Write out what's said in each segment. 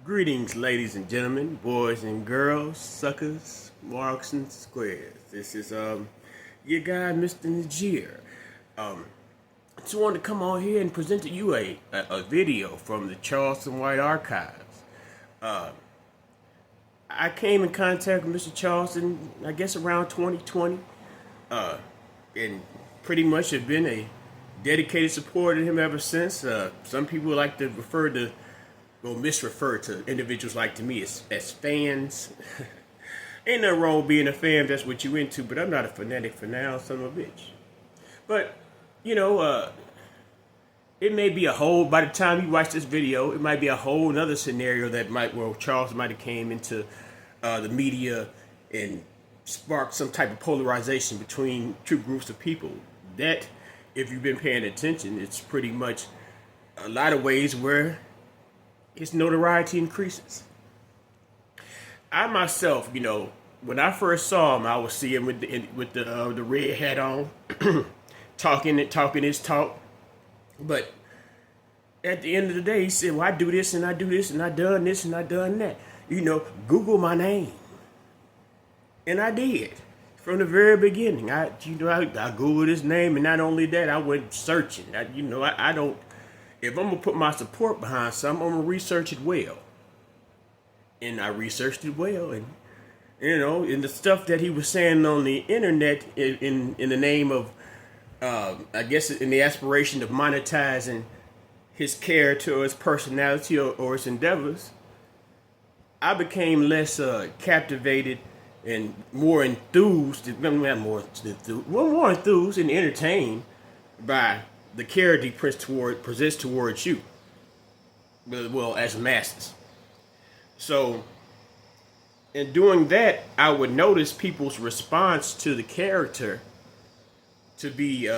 Greetings, ladies and gentlemen, boys and girls, suckers, marks and squares. This is your guy, Mr. Najir. I just wanted to come on here and present to you a video from the Charleston White Archives. I came in contact with Mr. Charleston, I guess around 2020, and pretty much have been a dedicated supporter of him ever since. Some people like to misrefer to individuals like to me as fans. Ain't nothing wrong with being a fan if that's what you into, but I'm not a fanatic for now, son of a bitch. But, it may be by the time you watch this video, it might be a whole another scenario where Charles might have came into the media and sparked some type of polarization between two groups of people. That, if you've been paying attention, it's pretty much a lot of ways where his notoriety increases. I myself, when I first saw him, I was seeing with the red hat on, talking his talk. But at the end of the day, he said, "Well, I do this and I do this and I done this and I done that. Google my name." And I did from the very beginning. I Googled his name, and not only that, I went searching. I don't. If I'm gonna put my support behind something, I'm gonna research it well. And I researched it well, and in the stuff that he was saying on the internet, in the name of, I guess, in the aspiration of monetizing his character or his personality or his endeavors, I became less captivated and more enthused, more enthused and entertained by the character he presents towards you, well, as masses. So, in doing that, I would notice people's response to the character to be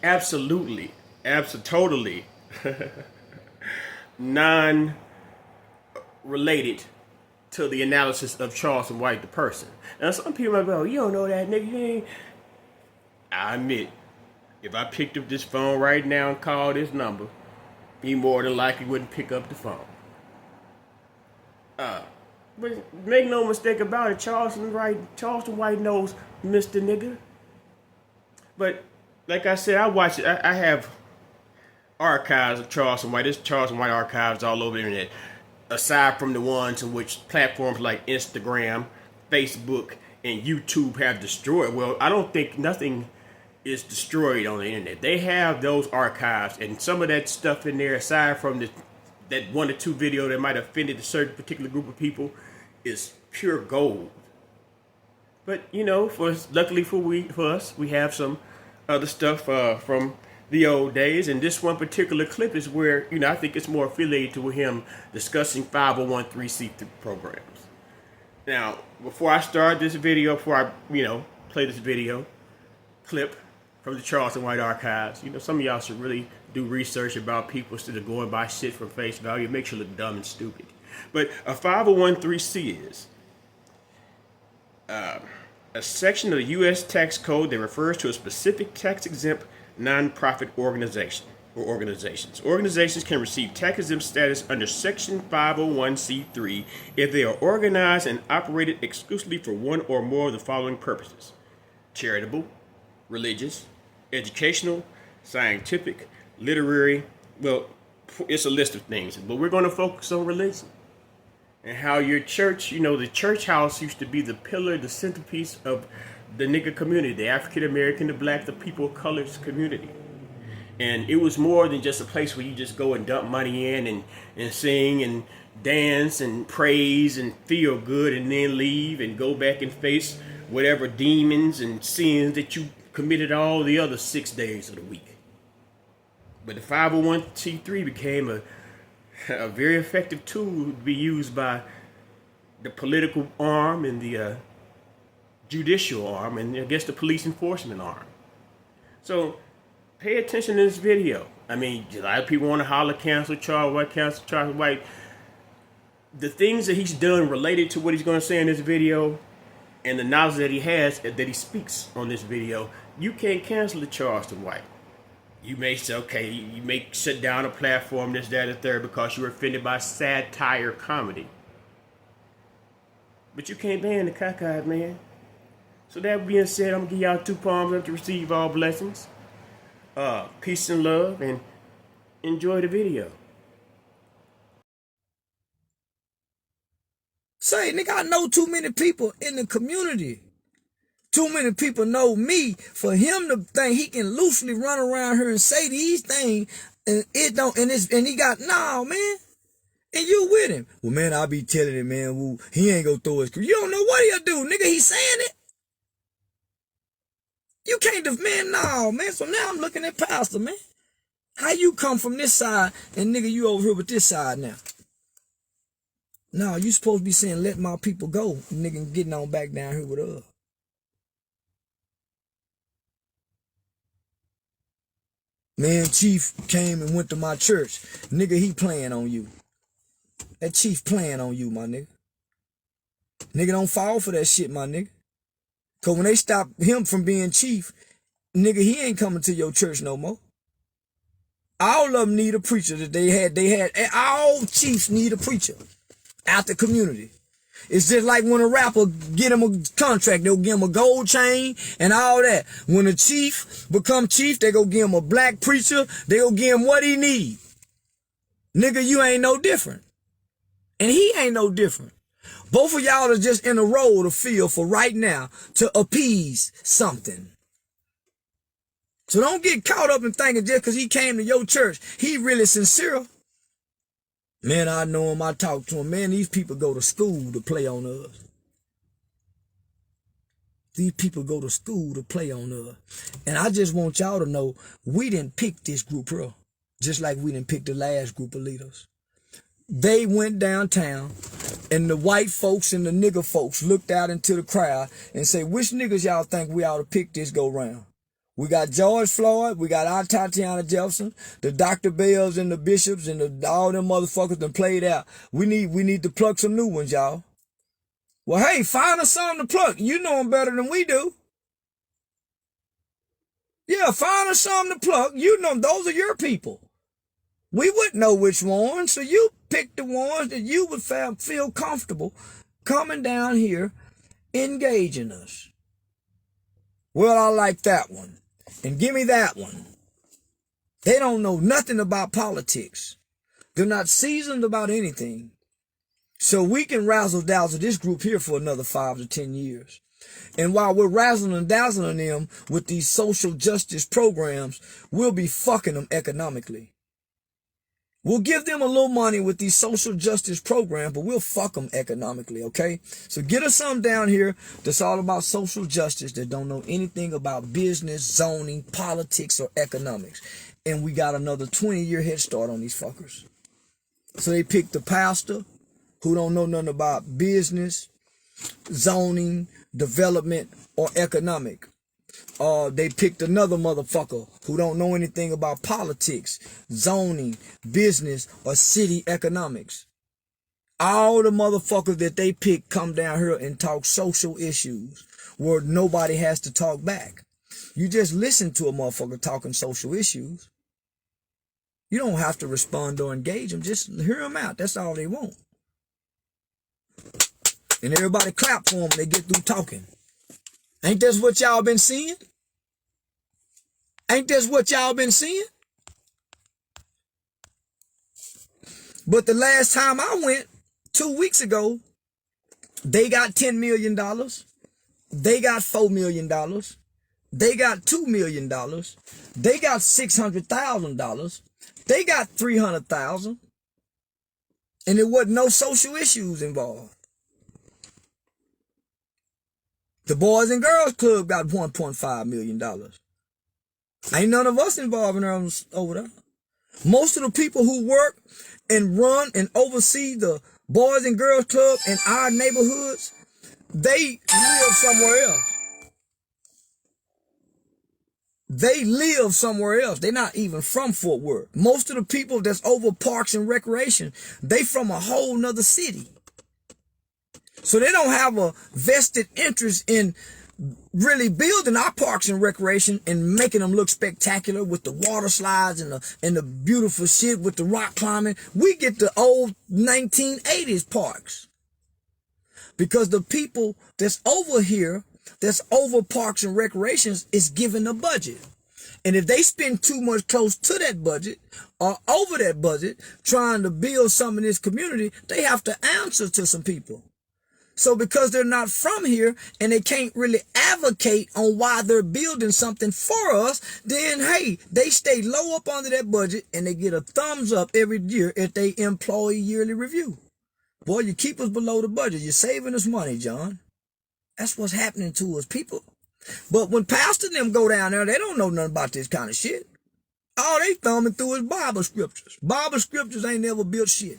absolutely, totally non-related to the analysis of Charleston White, the person. Now, some people might go, "You don't know that nigga, you ain't." I admit, if I picked up this phone right now and called this number, he more than likely wouldn't pick up the phone. But make no mistake about it, Charleston White knows Mr. Nigga. But like I said, I have archives of Charleston White. There's Charleston White archives all over the internet. Aside from the ones in which platforms like Instagram, Facebook, and YouTube have destroyed. Well, I don't think nothing is destroyed on the internet. They have those archives, and some of that stuff in there, aside from that one or two video that might have offended a certain particular group of people, is pure gold. But luckily for us, we have some other stuff from the old days, and this one particular clip is where I think it's more affiliated to him discussing 501(c)(3) programs. Now, before I start this video, before I play this video clip from the Charleston White Archives, some of y'all should really do research about people instead of going by shit from face value. It makes you look dumb and stupid. But a 501(c)(3) is a section of the U.S. tax code that refers to a specific tax-exempt nonprofit organization or organizations. Organizations can receive tax-exempt status under Section 501(c)(3) if they are organized and operated exclusively for one or more of the following purposes: charitable, religious, educational, scientific, literary. Well, it's a list of things, but we're going to focus on religion and how your church, the church house used to be the pillar, the centerpiece of the nigga community, the African American, the black, the people of color's community. And it was more than just a place where you just go and dump money in and sing and dance and praise and feel good and then leave and go back and face whatever demons and sins that you committed all the other 6 days of the week. But the 501(c)(3) became a very effective tool to be used by the political arm and the judicial arm and I guess the police enforcement arm. So pay attention to this video. I mean, a lot of people want to holler, cancel Charles White. The things that he's done related to what he's going to say in this video and the knowledge that he has, that he speaks on this video, you can't cancel the Charleston White. You may say, okay, you may shut down a platform, this, that, and the third, because you were offended by satire comedy. But you can't ban the cockeyed, man. So that being said, I'm gonna give y'all 2 palms up to receive all blessings. Peace and love, and enjoy the video. Say, nigga, I know too many people in the community. Too many people know me for him to think he can loosely run around here and say these things, and it don't, and he got, nah, man. And you with him. Well, man, I be telling him, man, well, he ain't gonna throw his, you don't know what he'll do, nigga, he saying it. You can't defend, no, man. So now I'm looking at Pastor, man. How you come from this side, and nigga, you over here with this side now? No, you supposed to be saying, let my people go, nigga, getting on back down here with us. Man, Chief came and went to my church. Nigga, he playing on you. That Chief playing on you, my nigga. Nigga, don't fall for that shit, my nigga. Cause when they stop him from being chief, nigga, he ain't coming to your church no more. All of them need a preacher that they had, all chiefs need a preacher out the community. It's just like when a rapper get him a contract, they'll give him a gold chain and all that. When a chief become chief, they go give him a black preacher, they go give him what he need. Nigga, you ain't no different. And he ain't no different. Both of y'all are just in a role to fill for right now to appease something. So don't get caught up in thinking just because he came to your church, he really sincere. Man, I know him, I talk to him. Man, these people go to school to play on us. These people go to school to play on us. And I just want y'all to know, we didn't pick this group here, just like we didn't pick the last group of leaders. They went downtown, and the white folks and the nigger folks looked out into the crowd and said, which niggas y'all think we ought to pick this go round? We got George Floyd, we got our Tatiana Jefferson, the Dr. Bells and the bishops and all them motherfuckers done played out. We need to pluck some new ones, y'all. Well, hey, find us something to pluck. You know them better than we do. Yeah, find us something to pluck. You know, those are your people. We wouldn't know which ones, so you pick the ones that you would feel comfortable coming down here, engaging us. Well, I like that one. And give me that one. They don't know nothing about politics. They're not seasoned about anything. So we can razzle-dazzle this group here for another 5 to 10 years. And while we're razzling and dazzling them with these social justice programs, we'll be fucking them economically. We'll give them a little money with these social justice programs, but we'll fuck them economically, okay? So get us some down here that's all about social justice, that don't know anything about business, zoning, politics, or economics. And we got another 20-year head start on these fuckers. So they picked the pastor who don't know nothing about business, zoning, development, or economic. They picked another motherfucker who don't know anything about politics, zoning, business, or city economics. All the motherfuckers that they pick come down here and talk social issues where nobody has to talk back. You just listen to a motherfucker talking social issues. You don't have to respond or engage them. Just hear them out. That's all they want. And everybody clap for them when they get through talking. Ain't this what y'all been seeing? Ain't this what y'all been seeing? But the last time I went, 2 weeks ago, they got $10 million. They got $4 million. They got $2 million. They got $600,000. They got $300,000. And there wasn't no social issues involved. The Boys and Girls Club got $1.5 million. Ain't none of us involved in them over there. Most of the people who work and run and oversee the Boys and Girls Club in our neighborhoods, they live somewhere else. They live somewhere else. They're not even from Fort Worth. Most of the people that's over parks and recreation, they from a whole nother city. So they don't have a vested interest in really building our parks and recreation and making them look spectacular with the water slides and the beautiful shit with the rock climbing. We get the old 1980s parks. Because the people that's over here, that's over parks and recreations, is given a budget. And if they spend too much close to that budget or over that budget trying to build something in this community, they have to answer to some people. So because they're not from here and they can't really advocate on why they're building something for us, then hey, they stay low up under that budget and they get a thumbs up every year if they employee yearly review. Boy, you keep us below the budget. You're saving us money, John. That's what's happening to us, people. But when pastors them go down there, they don't know nothing about this kind of shit. All they thumbing through is Bible scriptures. Bible scriptures ain't never built shit.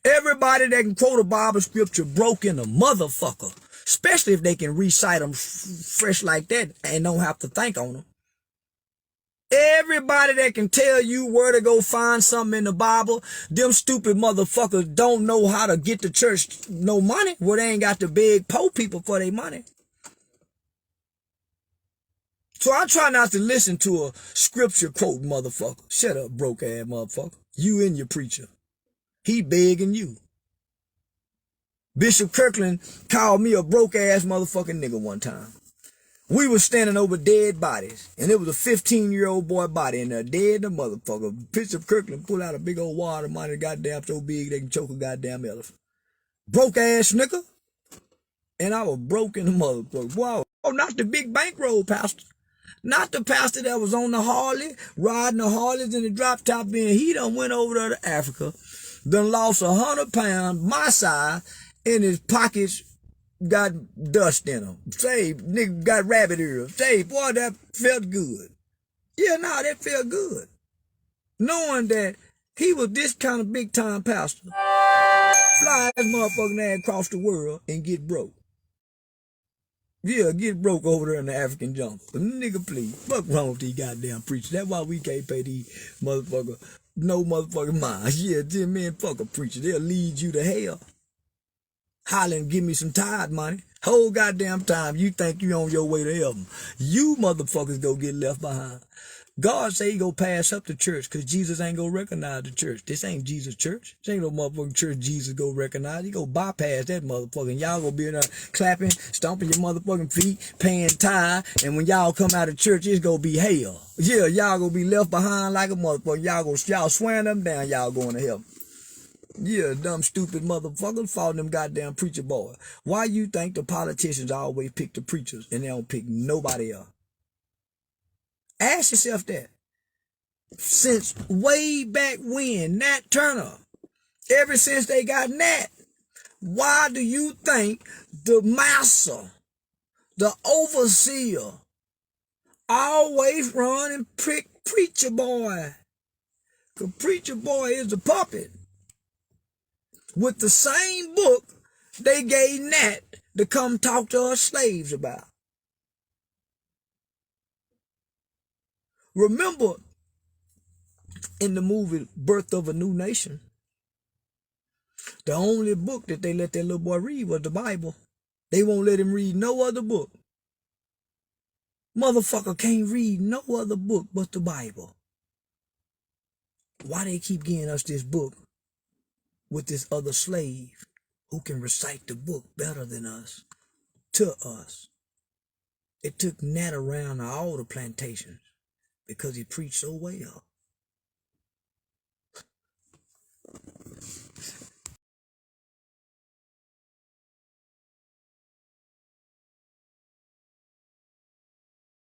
Everybody that can quote a Bible scripture broke in a motherfucker, especially if they can recite them fresh like that and don't have to think on them. Everybody that can tell you where to go find something in the Bible, them stupid motherfuckers don't know how to get the church no money where they ain't got to beg poor people for their money. So I try not to listen to a scripture quote motherfucker. Shut up, broke ass motherfucker. You and your preacher. He begging you. Bishop Kirkland called me a broke ass motherfucking nigga one time. We was standing over dead bodies, and it was a 15-year-old boy body in there, dead the motherfucker. Bishop Kirkland pulled out a big old wad of money, goddamn so big they can choke a goddamn elephant. Broke ass nigga. And I was broke in the motherfucker. Wow. Oh, not the big bankroll pastor. Not the pastor that was on the Harley, riding the Harleys in the drop top bin. He done went over there to Africa, done lost 100 pounds, my size, in his pockets got dust in them. Say, nigga got rabbit ears. Say, boy, that felt good. Yeah, nah, that felt good. Knowing that he was this kind of big time pastor. Fly his motherfucking ass across the world and get broke. Yeah, get broke over there in the African jungle. But nigga, please, fuck wrong with these goddamn preachers. That's why we can't pay these motherfuckers no motherfucking mind. Yeah, Jim, man, fuck a preacher. They'll lead you to hell. Hollering, give me some tithe money. Whole goddamn time you think you on your way to heaven. You motherfuckers go get left behind. God say he go pass up the church because Jesus ain't gonna recognize the church. This ain't Jesus' church. This ain't no motherfucking church Jesus go recognize. He go bypass that motherfucker. And y'all gonna be in there clapping, stomping your motherfucking feet, paying tithe. And when y'all come out of church, it's gonna be hell. Yeah, y'all gonna be left behind like a motherfucker. Y'all swearing them down, y'all going to heaven. Yeah, dumb, stupid motherfuckers following them goddamn preacher boys. Why you think the politicians always pick the preachers and they don't pick nobody else? Ask yourself that. Since way back when, Nat Turner, ever since they got Nat, why do you think the master, the overseer, always run and pick preacher boy? Because preacher boy is the puppet. With the same book they gave Nat to come talk to us slaves about. Remember, in the movie Birth of a New Nation, the only book that they let that little boy read was the Bible. They won't let him read no other book. Motherfucker can't read no other book but the Bible. Why they keep giving us this book with this other slave who can recite the book better than us, to us? It took Nat around all the plantations because he preached so well.